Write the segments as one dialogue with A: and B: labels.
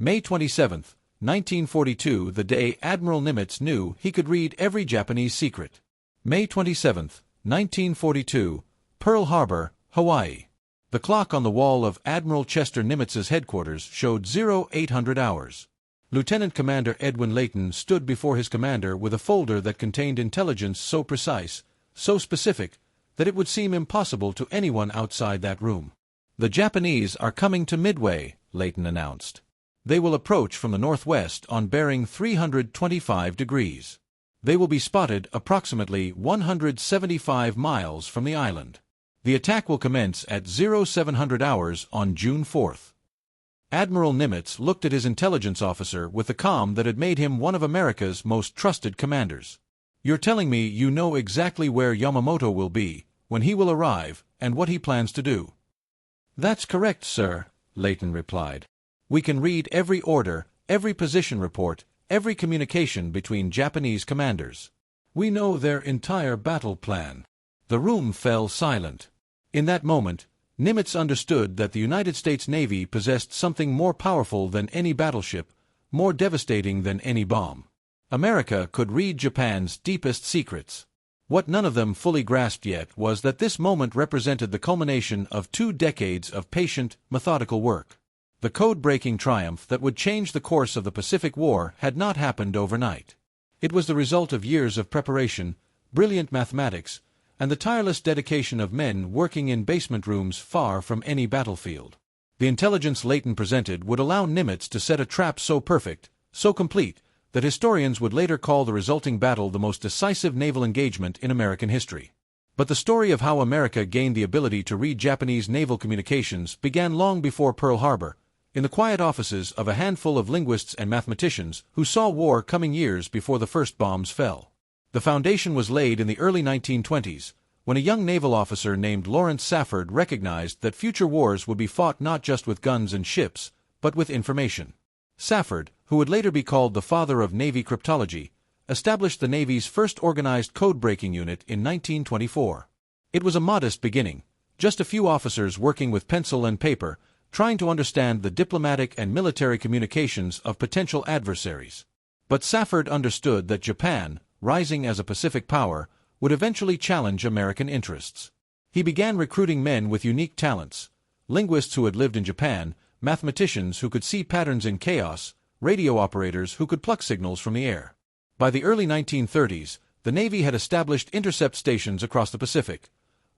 A: May 27, 1942, the day Admiral Nimitz knew he could read every Japanese secret. May 27, 1942, Pearl Harbor, Hawaii. The clock on the wall of Admiral Chester Nimitz's headquarters showed 0800 hours. Lieutenant Commander Edwin Layton stood before his commander with a folder that contained intelligence so precise, so specific, that it would seem impossible to anyone outside that room. "The Japanese are coming to Midway," Layton announced. "They will approach from the northwest on bearing 325 degrees. They will be spotted approximately 175 miles from the island. The attack will commence at 0700 hours on June 4th. Admiral Nimitz looked at his intelligence officer with the calm that had made him one of America's most trusted commanders. "You're telling me you know exactly where Yamamoto will be, when he will arrive, and what he plans to do?" "That's correct, sir," Layton replied. "We can read every order, every position report, every communication between Japanese commanders. We know their entire battle plan." The room fell silent. In that moment, Nimitz understood that the United States Navy possessed something more powerful than any battleship, more devastating than any bomb. America could read Japan's deepest secrets. What none of them fully grasped yet was that this moment represented the culmination of 2 decades of patient, methodical work. The code-breaking triumph that would change the course of the Pacific War had not happened overnight. It was the result of years of preparation, brilliant mathematics, and the tireless dedication of men working in basement rooms far from any battlefield. The intelligence Layton presented would allow Nimitz to set a trap so perfect, so complete, that historians would later call the resulting battle the most decisive naval engagement in American history. But the story of how America gained the ability to read Japanese naval communications began long before Pearl Harbor, in the quiet offices of a handful of linguists and mathematicians who saw war coming years before the first bombs fell. The foundation was laid in the early 1920s, when a young naval officer named Lawrence Safford recognized that future wars would be fought not just with guns and ships, but with information. Safford, who would later be called the father of Navy cryptology, established the Navy's first organized code-breaking unit in 1924. It was a modest beginning, just a few officers working with pencil and paper, trying to understand the diplomatic and military communications of potential adversaries. But Safford understood that Japan, rising as a Pacific power, would eventually challenge American interests. He began recruiting men with unique talents, linguists who had lived in Japan, mathematicians who could see patterns in chaos, radio operators who could pluck signals from the air. By the early 1930s, the Navy had established intercept stations across the Pacific,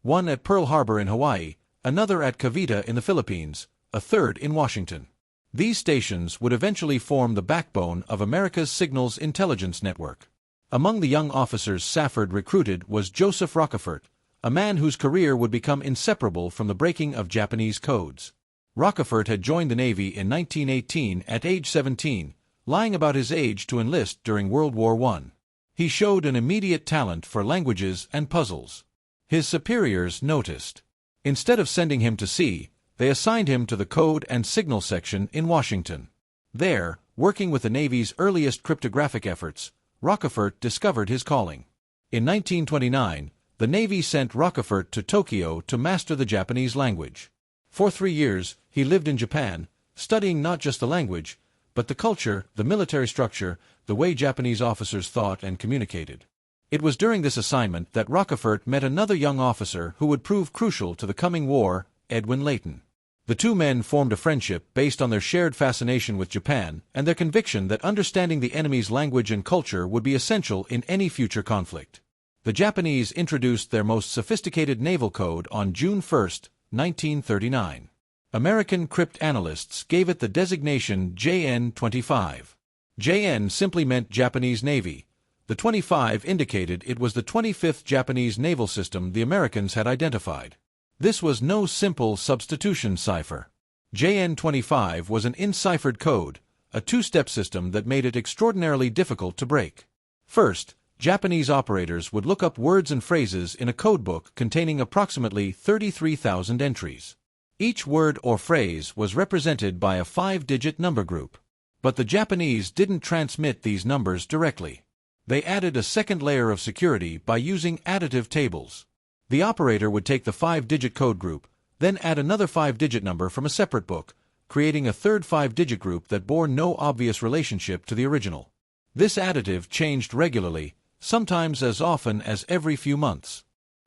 A: one at Pearl Harbor in Hawaii, another at Cavite in the Philippines, a third in Washington. These stations would eventually form the backbone of America's signals intelligence network. Among the young officers Safford recruited was Joseph Rockefort, a man whose career would become inseparable from the breaking of Japanese codes. Rockefort had joined the Navy in 1918 at age 17, lying about his age to enlist during World War I. He showed an immediate talent for languages and puzzles. His superiors noticed. Instead of sending him to sea, they assigned him to the Code and Signal section in Washington. There, working with the Navy's earliest cryptographic efforts, Rockefort discovered his calling. In 1929, the Navy sent Rockefort to Tokyo to master the Japanese language. For 3 years, he lived in Japan, studying not just the language, but the culture, the military structure, the way Japanese officers thought and communicated. It was during this assignment that Rockefort met another young officer who would prove crucial to the coming war, Edwin Layton. The two men formed a friendship based on their shared fascination with Japan and their conviction that understanding the enemy's language and culture would be essential in any future conflict. The Japanese introduced their most sophisticated naval code on June 1, 1939. American cryptanalysts gave it the designation JN-25. JN simply meant Japanese Navy. The 25 indicated it was the 25th Japanese naval system the Americans had identified. This was no simple substitution cipher. JN-25 was an enciphered code, a two-step system that made it extraordinarily difficult to break. First, Japanese operators would look up words and phrases in a codebook containing approximately 33,000 entries. Each word or phrase was represented by a 5-digit number group. But the Japanese didn't transmit these numbers directly. They added a second layer of security by using additive tables. The operator would take the 5-digit code group, then add another 5-digit number from a separate book, creating a third 5-digit group that bore no obvious relationship to the original. This additive changed regularly, sometimes as often as every few months.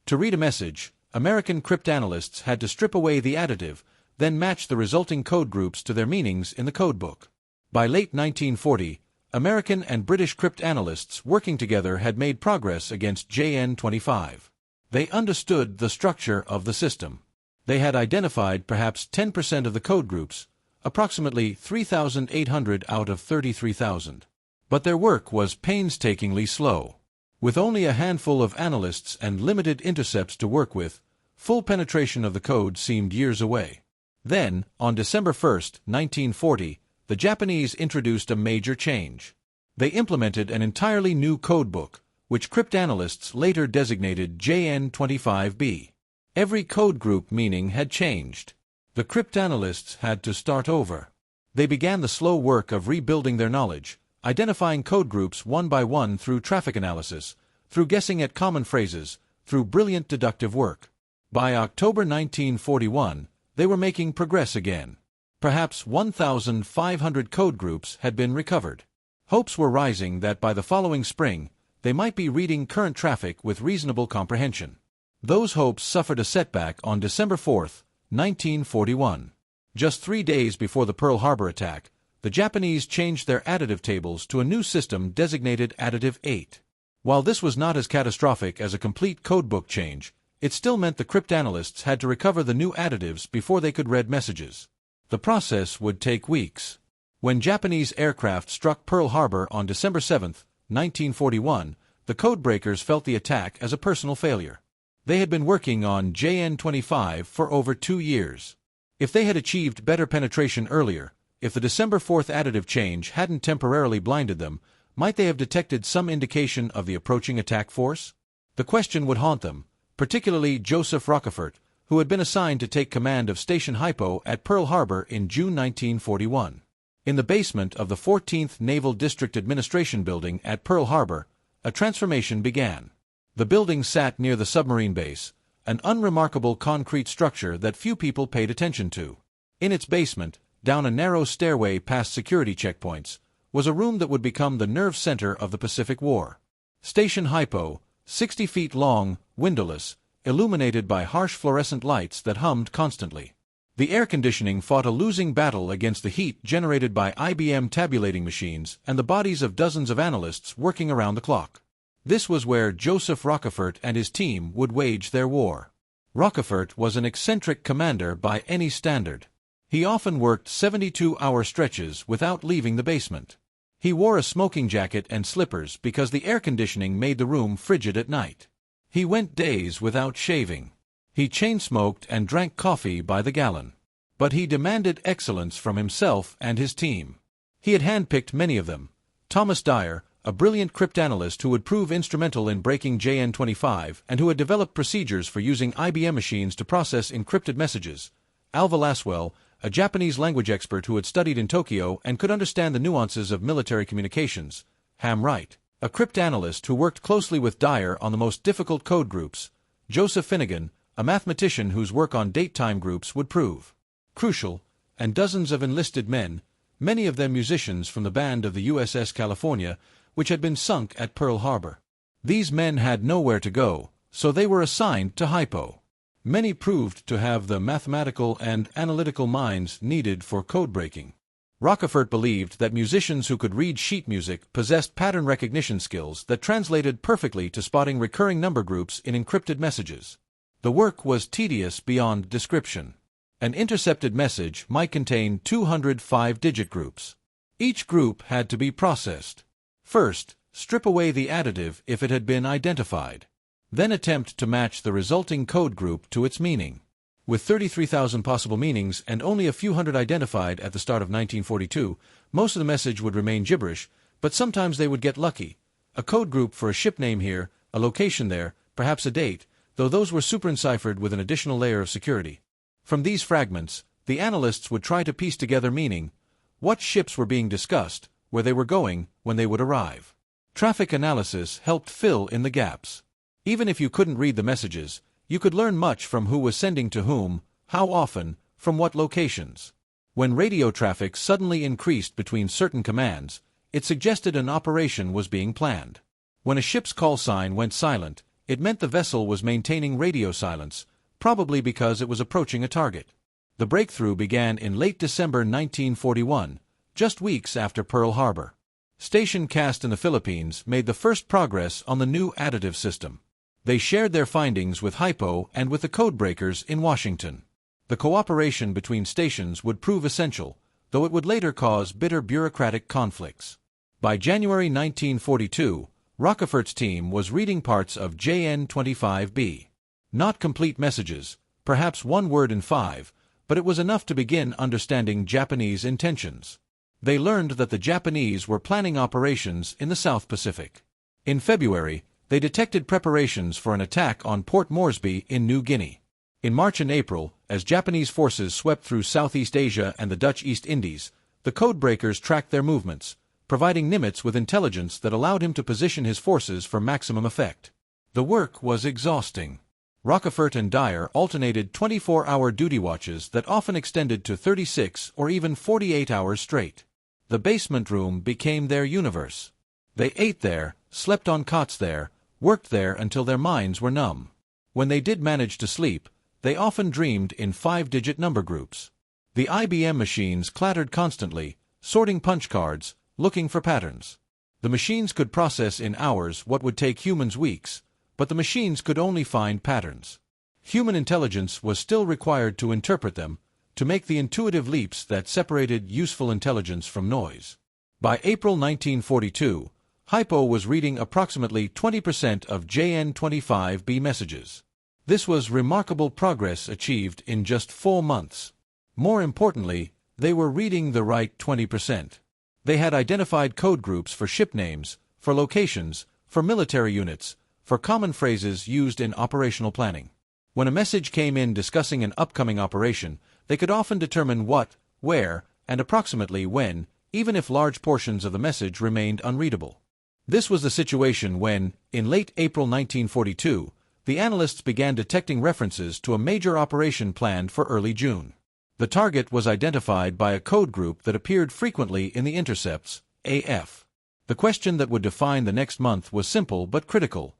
A: To read a message, American cryptanalysts had to strip away the additive, then match the resulting code groups to their meanings in the codebook. By late 1940, American and British cryptanalysts working together had made progress against JN25. They understood the structure of the system. They had identified perhaps 10% of the code groups, approximately 3,800 out of 33,000. But their work was painstakingly slow. With only a handful of analysts and limited intercepts to work with, full penetration of the code seemed years away. Then, on December 1, 1940, the Japanese introduced a major change. They implemented an entirely new codebook, which cryptanalysts later designated JN25B. Every code group meaning had changed. The cryptanalysts had to start over. They began the slow work of rebuilding their knowledge, identifying code groups one by one through traffic analysis, through guessing at common phrases, through brilliant deductive work. By October 1941, they were making progress again. Perhaps 1,500 code groups had been recovered. Hopes were rising that by the following spring, they might be reading current traffic with reasonable comprehension. Those hopes suffered a setback on December 4, 1941. Just 3 days before the Pearl Harbor attack, the Japanese changed their additive tables to a new system designated Additive 8. While this was not as catastrophic as a complete codebook change, it still meant the cryptanalysts had to recover the new additives before they could read messages. The process would take weeks. When Japanese aircraft struck Pearl Harbor on December 7, 1941, the codebreakers felt the attack as a personal failure. They had been working on JN25 for over 2 years. If they had achieved better penetration earlier, if the December 4th additive change hadn't temporarily blinded them, might they have detected some indication of the approaching attack force? The question would haunt them, particularly Joseph Rockefeller, who had been assigned to take command of Station Hypo at Pearl Harbor in June 1941. In the basement of the 14th Naval District Administration Building at Pearl Harbor, a transformation began. The building sat near the submarine base, an unremarkable concrete structure that few people paid attention to. In its basement, down a narrow stairway past security checkpoints, was a room that would become the nerve center of the Pacific War. Station Hypo, 60 feet long, windowless, illuminated by harsh fluorescent lights that hummed constantly. The air conditioning fought a losing battle against the heat generated by IBM tabulating machines and the bodies of dozens of analysts working around the clock. This was where Joseph Rockefeller and his team would wage their war. Rockefeller was an eccentric commander by any standard. He often worked 72-hour stretches without leaving the basement. He wore a smoking jacket and slippers because the air conditioning made the room frigid at night. He went days without shaving. He chain-smoked and drank coffee by the gallon. But he demanded excellence from himself and his team. He had handpicked many of them. Thomas Dyer, a brilliant cryptanalyst who would prove instrumental in breaking JN25 and who had developed procedures for using IBM machines to process encrypted messages. Alva Laswell, a Japanese language expert who had studied in Tokyo and could understand the nuances of military communications. Ham Wright, a cryptanalyst who worked closely with Dyer on the most difficult code groups. Joseph Finnegan, a mathematician whose work on date-time groups would prove crucial, and dozens of enlisted men, many of them musicians from the band of the USS California, which had been sunk at Pearl Harbor. These men had nowhere to go, so they were assigned to Hypo. Many proved to have the mathematical and analytical minds needed for code-breaking. Rockefeller believed that musicians who could read sheet music possessed pattern recognition skills that translated perfectly to spotting recurring number groups in encrypted messages. The work was tedious beyond description. An intercepted message might contain 200 5-digit groups. Each group had to be processed. First, strip away the additive if it had been identified. Then attempt to match the resulting code group to its meaning. With 33,000 possible meanings and only a few hundred identified at the start of 1942, most of the message would remain gibberish, but sometimes they would get lucky. A code group for a ship name here, a location there, perhaps a date, though those were super-enciphered with an additional layer of security. From these fragments, the analysts would try to piece together meaning, what ships were being discussed, where they were going, when they would arrive. Traffic analysis helped fill in the gaps. Even if you couldn't read the messages, you could learn much from who was sending to whom, how often, from what locations. When radio traffic suddenly increased between certain commands, it suggested an operation was being planned. When a ship's call sign went silent, it meant the vessel was maintaining radio silence, probably because it was approaching a target. The breakthrough began in late December 1941, just weeks after Pearl Harbor. Station CAST in the Philippines made the first progress on the new additive system. They shared their findings with HIPO and with the codebreakers in Washington. The cooperation between stations would prove essential, though it would later cause bitter bureaucratic conflicts. By January 1942, Rockefeller's team was reading parts of JN-25B. Not complete messages, perhaps one word in 5, but it was enough to begin understanding Japanese intentions. They learned that the Japanese were planning operations in the South Pacific. In February, they detected preparations for an attack on Port Moresby in New Guinea. In March and April, as Japanese forces swept through Southeast Asia and the Dutch East Indies, the codebreakers tracked their movements, providing Nimitz with intelligence that allowed him to position his forces for maximum effect. The work was exhausting. Rockefort and Dyer alternated 24-hour duty watches that often extended to 36 or even 48 hours straight. The basement room became their universe. They ate there, slept on cots there, worked there until their minds were numb. When they did manage to sleep, they often dreamed in 5-digit number groups. The IBM machines clattered constantly, sorting punch cards, looking for patterns. The machines could process in hours what would take humans weeks, but the machines could only find patterns. Human intelligence was still required to interpret them, to make the intuitive leaps that separated useful intelligence from noise. By April 1942, HIPO was reading approximately 20% of JN-25B messages. This was remarkable progress achieved in just 4 months. More importantly, they were reading the right 20%. They had identified code groups for ship names, for locations, for military units, for common phrases used in operational planning. When a message came in discussing an upcoming operation, they could often determine what, where, and approximately when, even if large portions of the message remained unreadable. This was the situation when, in late April 1942, the analysts began detecting references to a major operation planned for early June. The target was identified by a code group that appeared frequently in the intercepts, AF. The question that would define the next month was simple but critical.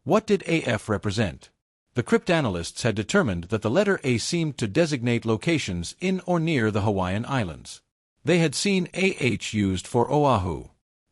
A: What did AF represent? The cryptanalysts had determined that the letter A seemed to designate locations in or near the Hawaiian Islands. They had seen AH used for Oahu.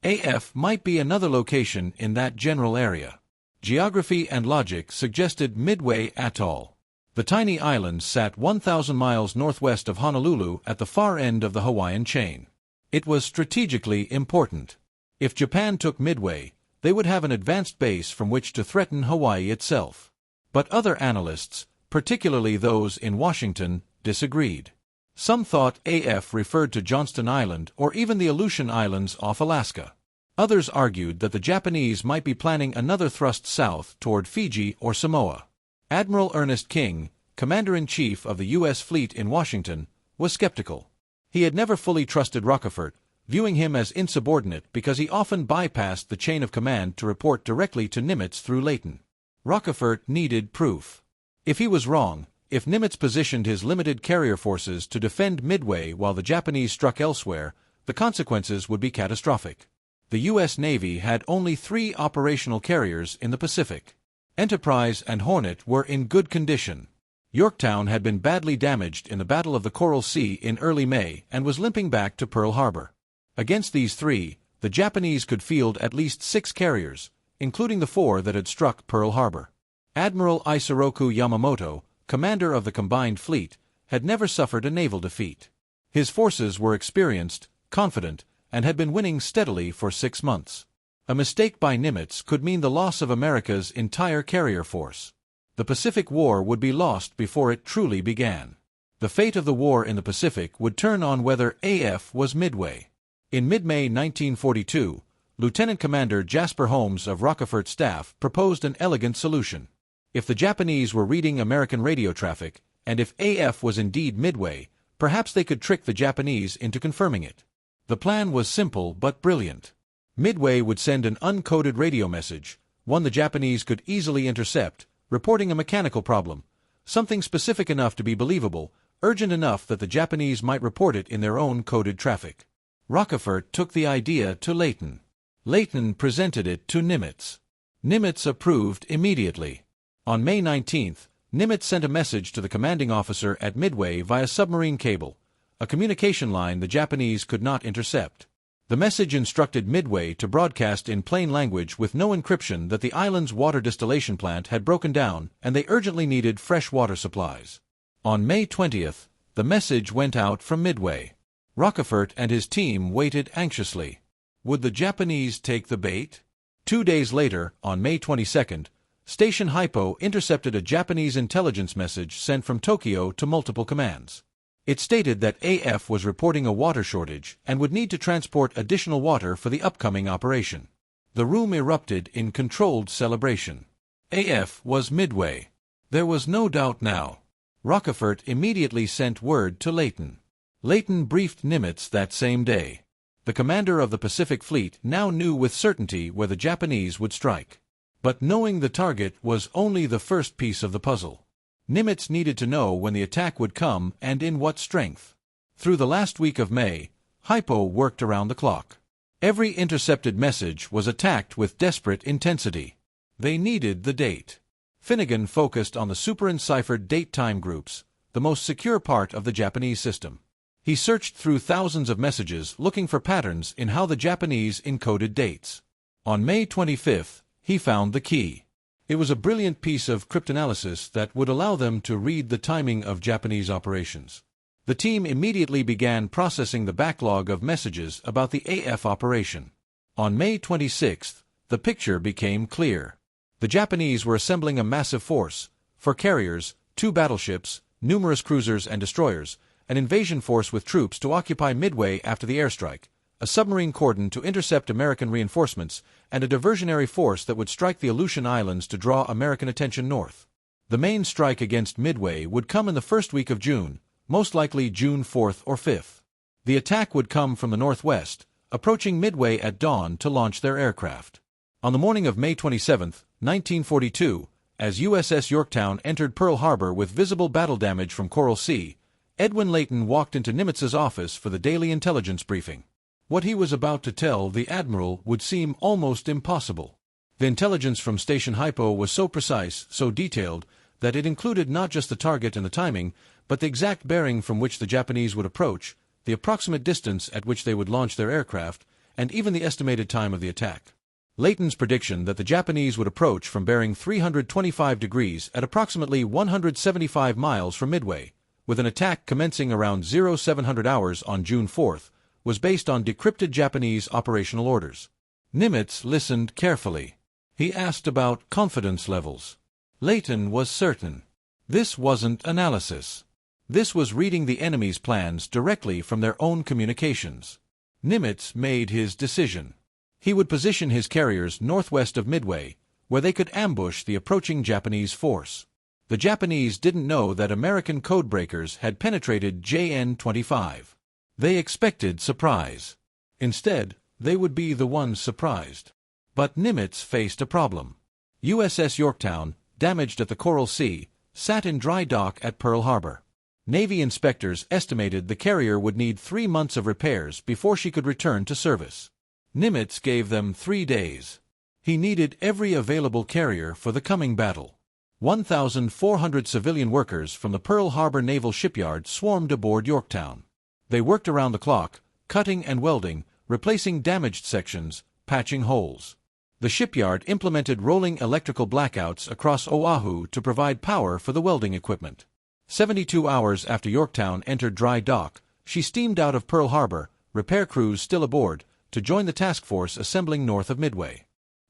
A: AF might be another location in that general area. Geography and logic suggested Midway Atoll. The tiny island sat 1,000 miles northwest of Honolulu at the far end of the Hawaiian chain. It was strategically important. If Japan took Midway, they would have an advanced base from which to threaten Hawaii itself. But other analysts, particularly those in Washington, disagreed. Some thought AF referred to Johnston Island or even the Aleutian Islands off Alaska. Others argued that the Japanese might be planning another thrust south toward Fiji or Samoa. Admiral Ernest King, Commander-in-Chief of the U.S. Fleet in Washington, was skeptical. He had never fully trusted Rockefort, viewing him as insubordinate because he often bypassed the chain of command to report directly to Nimitz through Leighton. Rockefort needed proof. If he was wrong, if Nimitz positioned his limited carrier forces to defend Midway while the Japanese struck elsewhere, the consequences would be catastrophic. The U.S. Navy had only 3 operational carriers in the Pacific. Enterprise and Hornet were in good condition. Yorktown had been badly damaged in the Battle of the Coral Sea in early May and was limping back to Pearl Harbor. Against these 3, the Japanese could field at least 6 carriers, including the 4 that had struck Pearl Harbor. Admiral Isoroku Yamamoto, commander of the combined fleet, had never suffered a naval defeat. His forces were experienced, confident, and had been winning steadily for 6 months. A mistake by Nimitz could mean the loss of America's entire carrier force. The Pacific War would be lost before it truly began. The fate of the war in the Pacific would turn on whether AF was Midway. In mid-May 1942, Lieutenant Commander Jasper Holmes of Rockefort's staff proposed an elegant solution. If the Japanese were reading American radio traffic, and if AF was indeed Midway, perhaps they could trick the Japanese into confirming it. The plan was simple but brilliant. Midway would send an uncoded radio message, one the Japanese could easily intercept, reporting a mechanical problem, something specific enough to be believable, urgent enough that the Japanese might report it in their own coded traffic. Rockefort took the idea to Leighton. Leighton presented it to Nimitz. Nimitz approved immediately. On May 19, Nimitz sent a message to the commanding officer at Midway via submarine cable, a communication line the Japanese could not intercept. The message instructed Midway to broadcast in plain language with no encryption that the island's water distillation plant had broken down and they urgently needed fresh water supplies. On May 20th, the message went out from Midway. Rockefort and his team waited anxiously. Would the Japanese take the bait? 2 days later, on May 22nd, Station Hypo intercepted a Japanese intelligence message sent from Tokyo to multiple commands. It stated that AF was reporting a water shortage and would need to transport additional water for the upcoming operation. The room erupted in controlled celebration. AF was Midway. There was no doubt now. Rockefort immediately sent word to Leighton. Leighton briefed Nimitz that same day. The commander of the Pacific Fleet now knew with certainty where the Japanese would strike. But knowing the target was only the first piece of the puzzle. Nimitz needed to know when the attack would come and in what strength. Through the last week of May, Hypo worked around the clock. Every intercepted message was attacked with desperate intensity. They needed the date. Finnegan focused on the super-enciphered date-time groups, the most secure part of the Japanese system. He searched through thousands of messages looking for patterns in how the Japanese encoded dates. On May 25th, he found the key. It was a brilliant piece of cryptanalysis that would allow them to read the timing of Japanese operations. The team immediately began processing the backlog of messages about the AF operation. On May 26th, the picture became clear. The Japanese were assembling a massive force, 4 carriers, 2 battleships, numerous cruisers and destroyers, an invasion force with troops to occupy Midway after the airstrike, a submarine cordon to intercept American reinforcements, and a diversionary force that would strike the Aleutian Islands to draw American attention north. The main strike against Midway would come in the first week of June, most likely June 4th or 5th. The attack would come from the northwest, approaching Midway at dawn to launch their aircraft. On the morning of May 27, 1942, as USS Yorktown entered Pearl Harbor with visible battle damage from Coral Sea, Edwin Leighton walked into Nimitz's office for the daily intelligence briefing. What he was about to tell the Admiral would seem almost impossible. The intelligence from Station Hypo was so precise, so detailed, that it included not just the target and the timing, but the exact bearing from which the Japanese would approach, the approximate distance at which they would launch their aircraft, and even the estimated time of the attack. Leighton's prediction that the Japanese would approach from bearing 325 degrees at approximately 175 miles from Midway, with an attack commencing around 0700 hours on June 4th, was based on decrypted Japanese operational orders. Nimitz listened carefully. He asked about confidence levels. Leighton was certain. This wasn't analysis. This was reading the enemy's plans directly from their own communications. Nimitz made his decision. He would position his carriers northwest of Midway, where they could ambush the approaching Japanese force. The Japanese didn't know that American codebreakers had penetrated JN-25. They expected surprise. Instead, they would be the ones surprised. But Nimitz faced a problem. USS Yorktown, damaged at the Coral Sea, sat in dry dock at Pearl Harbor. Navy inspectors estimated the carrier would need 3 months of repairs before she could return to service. Nimitz gave them 3 days. He needed every available carrier for the coming battle. 1,400 civilian workers from the Pearl Harbor Naval Shipyard swarmed aboard Yorktown. They worked around the clock, cutting and welding, replacing damaged sections, patching holes. The shipyard implemented rolling electrical blackouts across Oahu to provide power for the welding equipment. 72 hours after Yorktown entered dry dock, she steamed out of Pearl Harbor, repair crews still aboard, to join the task force assembling north of Midway.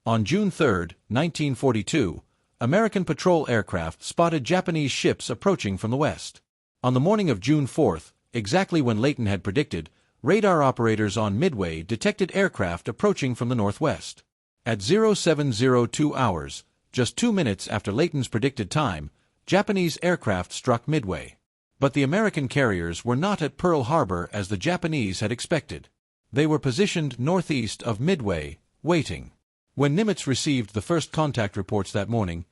A: On June 3, 1942, American patrol aircraft spotted Japanese ships approaching from the west. On the morning of June 4th, exactly when Leighton had predicted, radar operators on Midway detected aircraft approaching from the northwest. At 0702 hours, just 2 minutes after Leighton's predicted time, Japanese aircraft struck Midway. But the American carriers were not at Pearl Harbor as the Japanese had expected. They were positioned northeast of Midway, waiting. When Nimitz received the first contact reports that morning,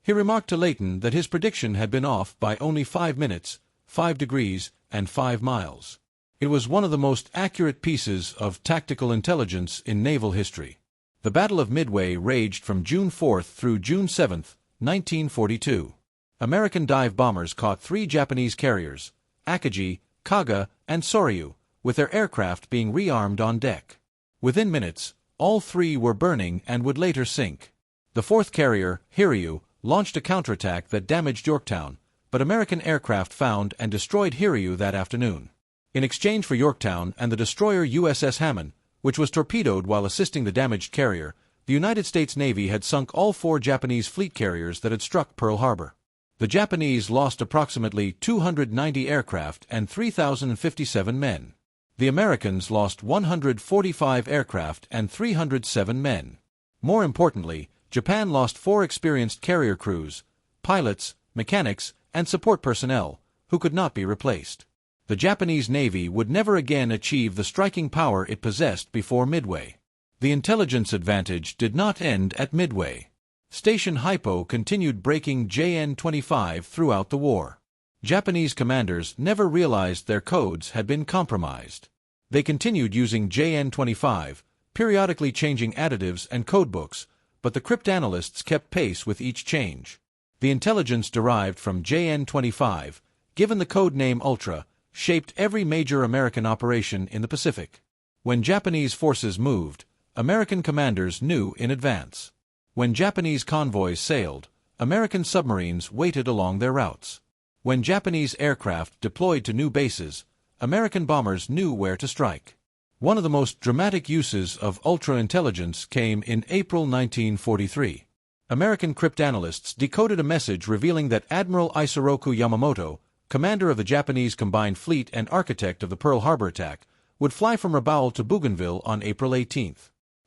A: he remarked to Leighton that his prediction had been off by only 5 minutes, 5 degrees, and 5 miles. It was one of the most accurate pieces of tactical intelligence in naval history. The Battle of Midway raged from June 4 through June 7, 1942. American dive bombers caught 3 Japanese carriers, Akagi, Kaga, and Soryu, with their aircraft being rearmed on deck. Within minutes, all 3 were burning and would later sink. The 4th carrier, Hiryu, launched a counterattack that damaged Yorktown, but American aircraft found and destroyed Hiryu that afternoon. In exchange for Yorktown and the destroyer USS Hammond, which was torpedoed while assisting the damaged carrier, the United States Navy had sunk all 4 Japanese fleet carriers that had struck Pearl Harbor. The Japanese lost approximately 290 aircraft and 3,057 men. The Americans lost 145 aircraft and 307 men. More importantly, Japan lost 4 experienced carrier crews, pilots, mechanics, and support personnel, who could not be replaced. The Japanese Navy would never again achieve the striking power it possessed before Midway. The intelligence advantage did not end at Midway. Station Hypo continued breaking JN-25 throughout the war. Japanese commanders never realized their codes had been compromised. They continued using JN-25, periodically changing additives and codebooks, but the cryptanalysts kept pace with each change. The intelligence derived from JN-25, given the code name Ultra, shaped every major American operation in the Pacific. When Japanese forces moved, American commanders knew in advance. When Japanese convoys sailed, American submarines waited along their routes. When Japanese aircraft deployed to new bases, American bombers knew where to strike. One of the most dramatic uses of ultra-intelligence came in April 1943. American cryptanalysts decoded a message revealing that Admiral Isoroku Yamamoto, commander of the Japanese Combined Fleet and architect of the Pearl Harbor attack, would fly from Rabaul to Bougainville on April 18.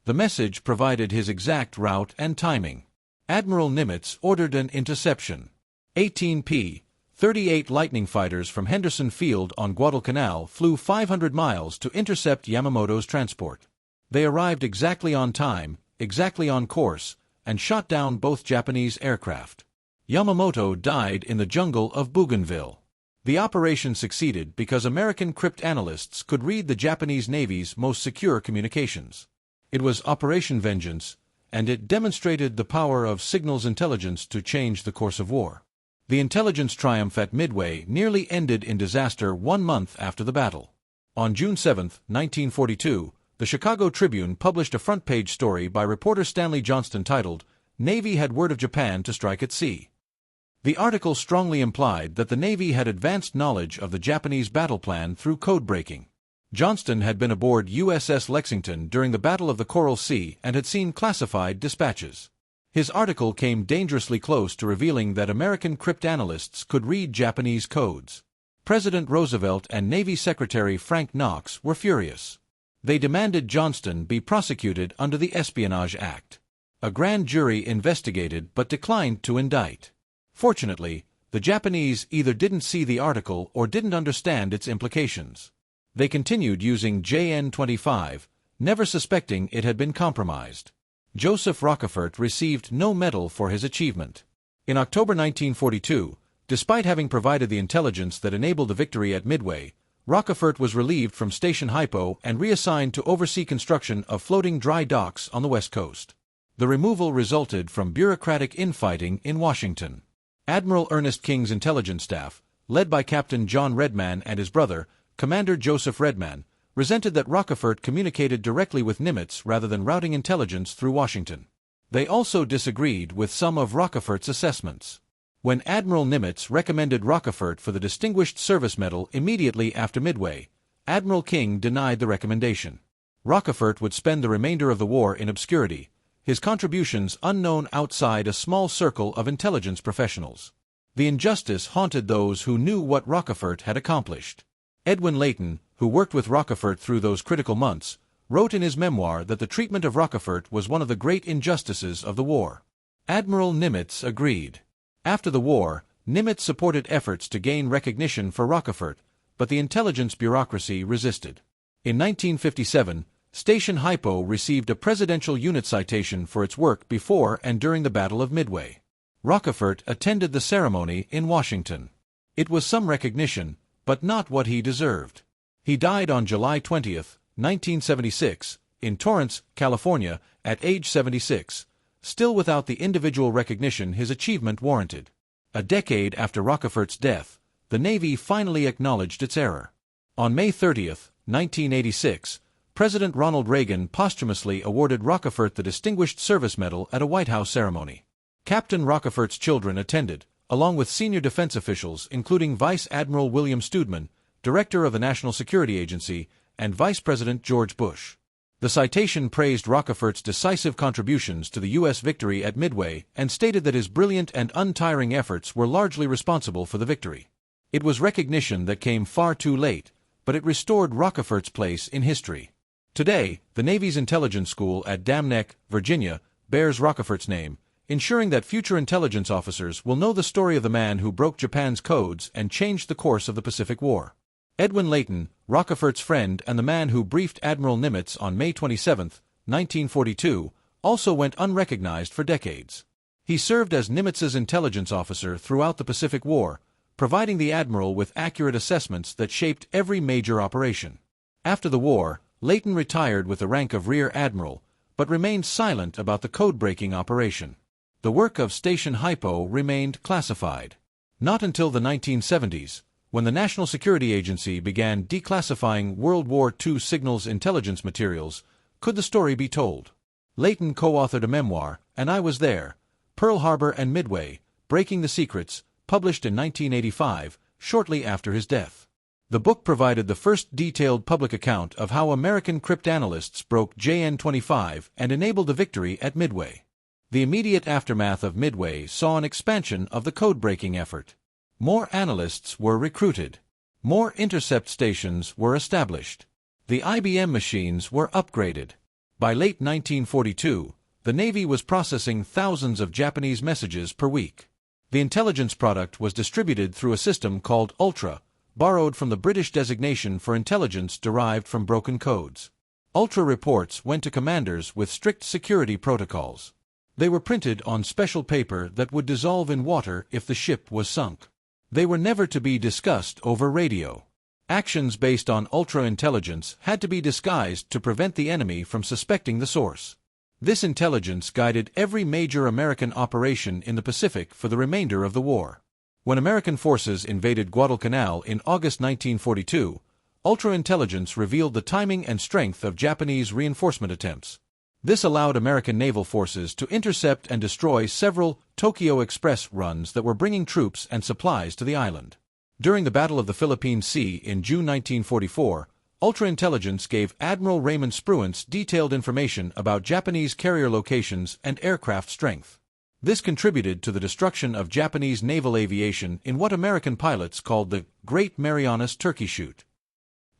A: The message provided his exact route and timing. Admiral Nimitz ordered an interception. 18 P-38 Lightning fighters from Henderson Field on Guadalcanal flew 500 miles to intercept Yamamoto's transport. They arrived exactly on time, exactly on course, and shot down both Japanese aircraft. Yamamoto died in the jungle of Bougainville. The operation succeeded because American cryptanalysts could read the Japanese Navy's most secure communications. It was Operation Vengeance, and it demonstrated the power of signals intelligence to change the course of war. The intelligence triumph at Midway nearly ended in disaster 1 month after the battle. On June 7, 1942, the Chicago Tribune published a front-page story by reporter Stanley Johnston titled, "Navy Had Word of Japan to Strike at Sea." The article strongly implied that the Navy had advanced knowledge of the Japanese battle plan through code-breaking. Johnston had been aboard USS Lexington during the Battle of the Coral Sea and had seen classified dispatches. His article came dangerously close to revealing that American cryptanalysts could read Japanese codes. President Roosevelt and Navy Secretary Frank Knox were furious. They demanded Johnston be prosecuted under the Espionage Act. A grand jury investigated but declined to indict. Fortunately, the Japanese either didn't see the article or didn't understand its implications. They continued using JN-25, never suspecting it had been compromised. Joseph Rockefort received no medal for his achievement. In October 1942, despite having provided the intelligence that enabled the victory at Midway, Rockefort was relieved from Station Hypo and reassigned to oversee construction of floating dry docks on the West Coast. The removal resulted from bureaucratic infighting in Washington. Admiral Ernest King's intelligence staff, led by Captain John Redman and his brother, Commander Joseph Redman, resented that Rockefort communicated directly with Nimitz rather than routing intelligence through Washington. They also disagreed with some of Rockefort's assessments. When Admiral Nimitz recommended Rockefort for the Distinguished Service Medal immediately after Midway, Admiral King denied the recommendation. Rockefort would spend the remainder of the war in obscurity, his contributions unknown outside a small circle of intelligence professionals. The injustice haunted those who knew what Rockefort had accomplished. Edwin Layton, who worked with Rockefort through those critical months, wrote in his memoir that the treatment of Rockefort was one of the great injustices of the war. Admiral Nimitz agreed. After the war, Nimitz supported efforts to gain recognition for Rockefort, but the intelligence bureaucracy resisted. In 1957, Station Hypo received a Presidential Unit Citation for its work before and during the Battle of Midway. Rockefort attended the ceremony in Washington. It was some recognition, but not what he deserved. He died on July 20, 1976, in Torrance, California, at age 76, still without the individual recognition his achievement warranted. A decade after Rockefeller's death, the Navy finally acknowledged its error. On May 30, 1986, President Ronald Reagan posthumously awarded Rockefeller the Distinguished Service Medal at a White House ceremony. Captain Rockefeller's children attended, along with senior defense officials including Vice Admiral William Stewdman, Director of the National Security Agency, and Vice President George Bush. The citation praised Rockefeller's decisive contributions to the U.S. victory at Midway and stated that his brilliant and untiring efforts were largely responsible for the victory. It was recognition that came far too late, but it restored Rockefeller's place in history. Today, the Navy's intelligence school at Dam Neck, Virginia, bears Rockefeller's name, ensuring that future intelligence officers will know the story of the man who broke Japan's codes and changed the course of the Pacific War. Edwin Layton, Rockefeller's friend and the man who briefed Admiral Nimitz on May 27, 1942, also went unrecognized for decades. He served as Nimitz's intelligence officer throughout the Pacific War, providing the admiral with accurate assessments that shaped every major operation. After the war, Layton retired with the rank of Rear Admiral, but remained silent about the code-breaking operation. The work of Station Hypo remained classified. Not until the 1970s, when the National Security Agency began declassifying World War II signals intelligence materials, could the story be told. Layton co-authored a memoir, And I Was There, Pearl Harbor and Midway, Breaking the Secrets, published in 1985, shortly after his death. The book provided the first detailed public account of how American cryptanalysts broke JN-25 and enabled the victory at Midway. The immediate aftermath of Midway saw an expansion of the code-breaking effort. More analysts were recruited. More intercept stations were established. The IBM machines were upgraded. By late 1942, the Navy was processing thousands of Japanese messages per week. The intelligence product was distributed through a system called Ultra, borrowed from the British designation for intelligence derived from broken codes. Ultra reports went to commanders with strict security protocols. They were printed on special paper that would dissolve in water if the ship was sunk. They were never to be discussed over radio. Actions based on ultra-intelligence had to be disguised to prevent the enemy from suspecting the source. This intelligence guided every major American operation in the Pacific for the remainder of the war. When American forces invaded Guadalcanal in August 1942, ultra-intelligence revealed the timing and strength of Japanese reinforcement attempts. This allowed American naval forces to intercept and destroy several Tokyo Express runs that were bringing troops and supplies to the island. During the Battle of the Philippine Sea in June 1944, ultra-intelligence gave Admiral Raymond Spruance detailed information about Japanese carrier locations and aircraft strength. This contributed to the destruction of Japanese naval aviation in what American pilots called the Great Marianas Turkey Shoot.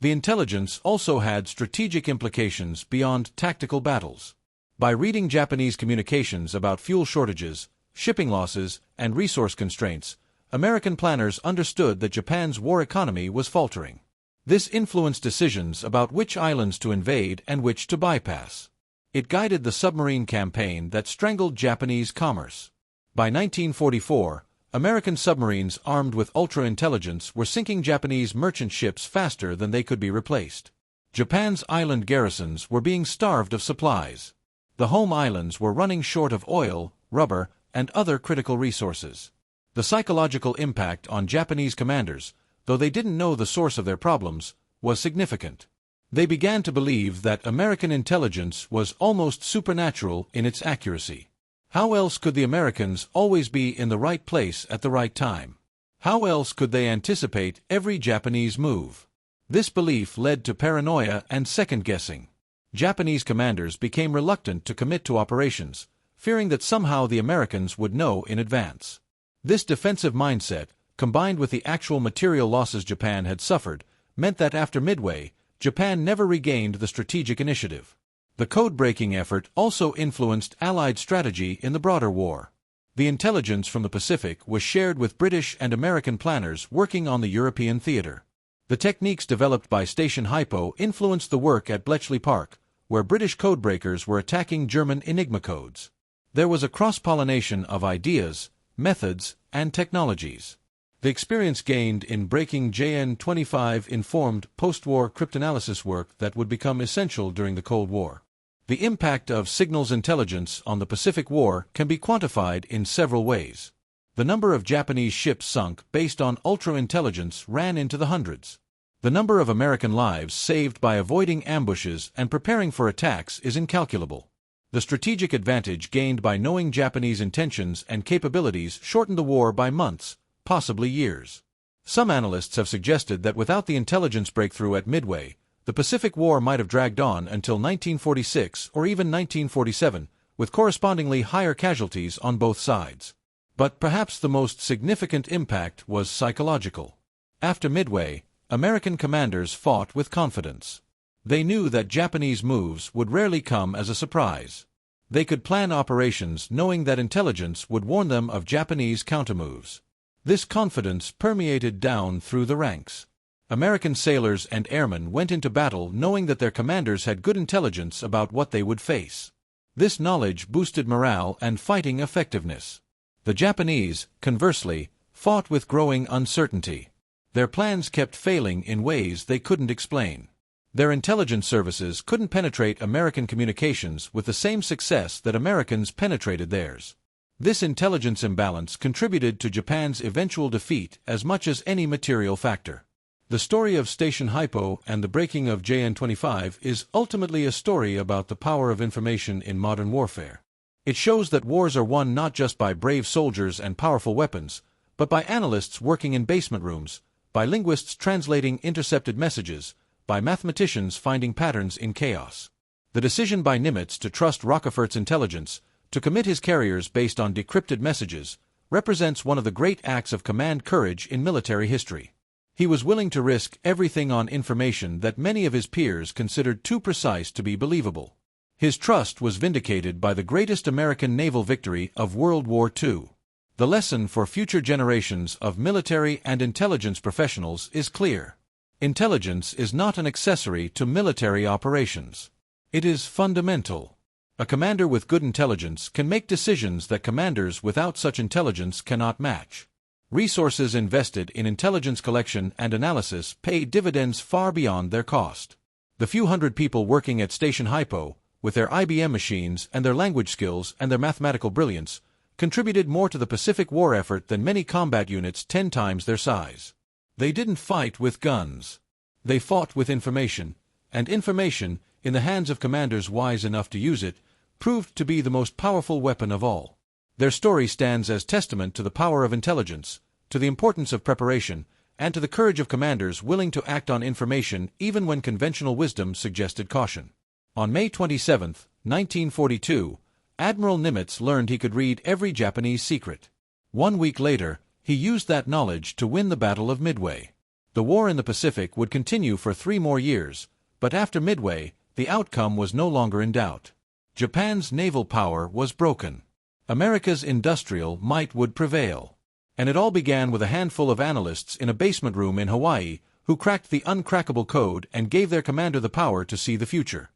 A: The intelligence also had strategic implications beyond tactical battles. By reading Japanese communications about fuel shortages, shipping losses, and resource constraints, American planners understood that Japan's war economy was faltering. This influenced decisions about which islands to invade and which to bypass. It guided the submarine campaign that strangled Japanese commerce. By 1944, American submarines armed with ultra-intelligence were sinking Japanese merchant ships faster than they could be replaced. Japan's island garrisons were being starved of supplies. The home islands were running short of oil, rubber, and other critical resources. The psychological impact on Japanese commanders, though they didn't know the source of their problems, was significant. They began to believe that American intelligence was almost supernatural in its accuracy. How else could the Americans always be in the right place at the right time? How else could they anticipate every Japanese move? This belief led to paranoia and second-guessing. Japanese commanders became reluctant to commit to operations, fearing that somehow the Americans would know in advance. This defensive mindset, combined with the actual material losses Japan had suffered, meant that after Midway, Japan never regained the strategic initiative. The code-breaking effort also influenced Allied strategy in the broader war. The intelligence from the Pacific was shared with British and American planners working on the European theater. The techniques developed by Station Hypo influenced the work at Bletchley Park, where British codebreakers were attacking German Enigma codes. There was a cross-pollination of ideas, methods, and technologies. The experience gained in breaking JN-25 informed post-war cryptanalysis work that would become essential during the Cold War. The impact of signals intelligence on the Pacific War can be quantified in several ways. The number of Japanese ships sunk based on ultra-intelligence ran into the hundreds. The number of American lives saved by avoiding ambushes and preparing for attacks is incalculable. The strategic advantage gained by knowing Japanese intentions and capabilities shortened the war by months, possibly years. Some analysts have suggested that without the intelligence breakthrough at Midway, the Pacific War might have dragged on until 1946 or even 1947, with correspondingly higher casualties on both sides. But perhaps the most significant impact was psychological. After Midway, American commanders fought with confidence. They knew that Japanese moves would rarely come as a surprise. They could plan operations knowing that intelligence would warn them of Japanese countermoves. This confidence permeated down through the ranks. American sailors and airmen went into battle knowing that their commanders had good intelligence about what they would face. This knowledge boosted morale and fighting effectiveness. The Japanese, conversely, fought with growing uncertainty. Their plans kept failing in ways they couldn't explain. Their intelligence services couldn't penetrate American communications with the same success that Americans penetrated theirs. This intelligence imbalance contributed to Japan's eventual defeat as much as any material factor. The story of Station Hypo and the breaking of JN-25 is ultimately a story about the power of information in modern warfare. It shows that wars are won not just by brave soldiers and powerful weapons, but by analysts working in basement rooms, by linguists translating intercepted messages, by mathematicians finding patterns in chaos. The decision by Nimitz to trust Rockefeller's intelligence, to commit his carriers based on decrypted messages, represents one of the great acts of command courage in military history. He was willing to risk everything on information that many of his peers considered too precise to be believable. His trust was vindicated by the greatest American naval victory of World War II. The lesson for future generations of military and intelligence professionals is clear. Intelligence is not an accessory to military operations. It is fundamental. A commander with good intelligence can make decisions that commanders without such intelligence cannot match. Resources invested in intelligence collection and analysis pay dividends far beyond their cost. The few hundred people working at Station Hypo, with their IBM machines and their language skills and their mathematical brilliance, contributed more to the Pacific War effort than many combat units 10 times their size. They didn't fight with guns. They fought with information, and information, in the hands of commanders wise enough to use it, proved to be the most powerful weapon of all. Their story stands as testament to the power of intelligence, to the importance of preparation, and to the courage of commanders willing to act on information even when conventional wisdom suggested caution. On May 27, 1942, Admiral Nimitz learned he could read every Japanese secret. 1 week later, he used that knowledge to win the Battle of Midway. The war in the Pacific would continue for 3 more years, but after Midway, the outcome was no longer in doubt. Japan's naval power was broken. America's industrial might would prevail. And it all began with a handful of analysts in a basement room in Hawaii who cracked the uncrackable code and gave their commander the power to see the future.